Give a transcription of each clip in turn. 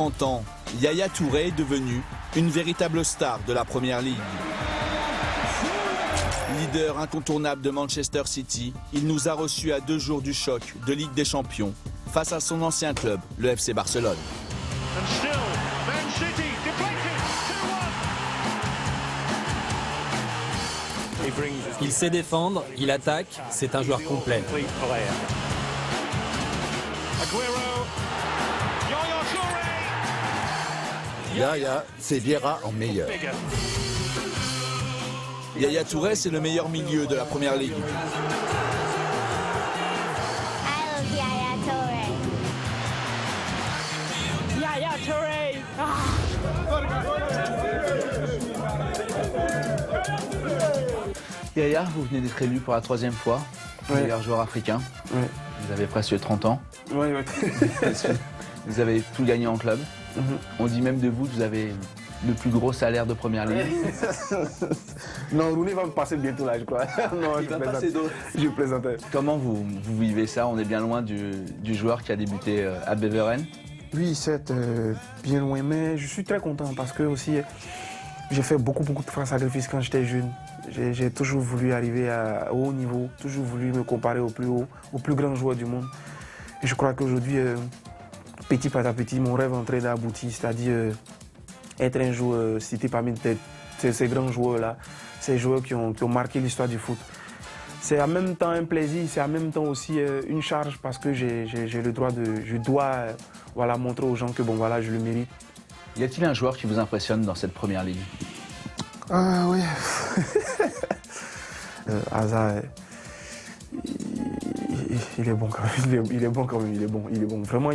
30 ans, Yaya Touré est devenu une véritable star de la Première Ligue. Leader incontournable de Manchester City, il nous a reçus à 2 jours du choc de Ligue des Champions face à son ancien club, le FC Barcelone. Il sait défendre, il attaque, c'est un joueur complet. Yaya, c'est Vieira en meilleur. Yaya Touré, c'est le meilleur milieu de la Première Ligue. Yaya Touré. Yaya, vous venez d'être élu pour la 3e fois, meilleur joueur africain. Ouais. Vous avez presque 30 ans. Ouais. Vous avez tout gagné en club. On dit même de vous que vous avez le plus gros salaire de Première Ligue. Non, Rooney va me passer bientôt là, je crois. Non, je plaisantais. Comment vous vivez ça? On est bien loin du joueur qui a débuté à Beveren. Oui, certes, bien loin, mais je suis très content parce que aussi j'ai fait beaucoup de sacrifices quand j'étais jeune. J'ai toujours voulu arriver à haut niveau, toujours voulu me comparer au plus grand joueur du monde. Et je crois qu'aujourd'hui, petit à petit, mon rêve en train d'aboutir, c'est-à-dire être un jour cité parmi ces grands joueurs-là, ces joueurs qui ont marqué l'histoire du foot. C'est en même temps un plaisir, c'est en même temps aussi une charge parce que je dois montrer aux gens que bon voilà, je le mérite. Y a-t-il un joueur qui vous impressionne dans cette Première Ligue? Ah oui. Hazard, il est bon quand même, il est bon quand même, il est bon. Vraiment,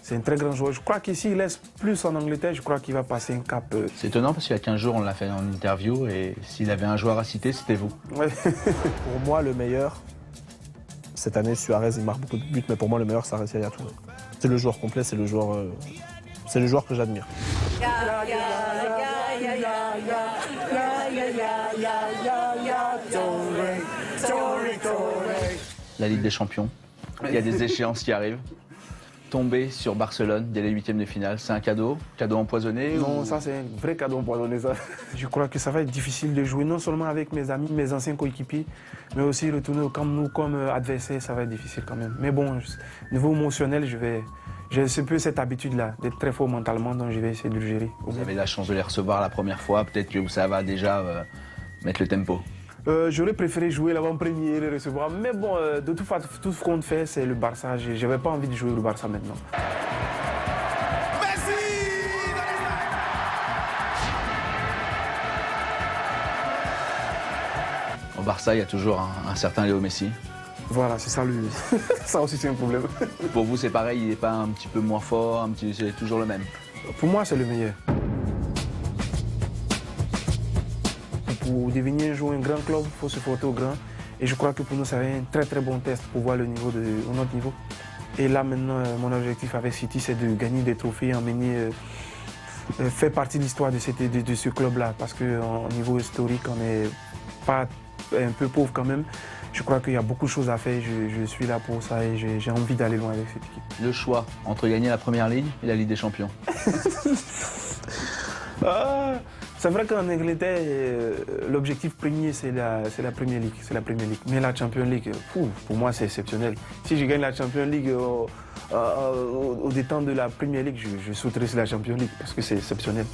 c'est un très grand joueur. Je crois qu'ici, il laisse plus en Angleterre, je crois qu'il va passer un cap. C'est étonnant parce qu'il y a 15 jours, on l'a fait en interview et s'il avait un joueur à citer, c'était vous. Ouais. Pour moi, le meilleur, cette année, Suarez, il marque beaucoup de buts, mais pour moi, le meilleur, ça reste Yaya Touré. C'est le joueur complet, c'est le joueur que j'admire. La Ligue des Champions, il y a des échéances qui arrivent. Tomber sur Barcelone dès les 8e de finale, c'est un cadeau empoisonné? Non, ça c'est un vrai cadeau empoisonné ça. Je crois que ça va être difficile de jouer non seulement avec mes amis, mes anciens coéquipiers, mais aussi retourner au Camp Nou comme adversaire, ça va être difficile quand même. Mais bon, niveau émotionnel, j'ai un peu cette habitude-là, d'être très fort mentalement, donc je vais essayer de le gérer. Vous avez la chance de les recevoir la première fois, peut-être que ça va déjà mettre le tempo. J'aurais préféré jouer l'avant-première et les recevoir, mais bon, de toute façon, tout ce qu'on fait, c'est le Barça. Je n'avais pas envie de jouer le Barça maintenant. Au Barça, il y a toujours un certain Léo Messi. Voilà, c'est ça lui. Ça aussi, c'est un problème. Pour vous, c'est pareil, il n'est pas un petit peu moins fort, c'est toujours le même? Pour moi, c'est le meilleur. Pour devenir un joueur un grand club, il faut se porter au grand. Et je crois que pour nous, ça va être un très bon test pour voir notre niveau. Et là, maintenant, mon objectif avec City, c'est de gagner des trophées, faire partie de l'histoire de ce club-là. Parce qu'au niveau historique, on n'est pas un peu pauvre quand même. Je crois qu'il y a beaucoup de choses à faire. Je suis là pour ça et j'ai envie d'aller loin avec cette équipe. Le choix entre gagner la Première Ligue et la Ligue des Champions? C'est vrai qu'en Angleterre, l'objectif premier, c'est la Premier League. Mais la Champions League, pour moi, c'est exceptionnel. Si je gagne la Champions League au détente de la Premier League, je sauterai sur la Champions League parce que c'est exceptionnel.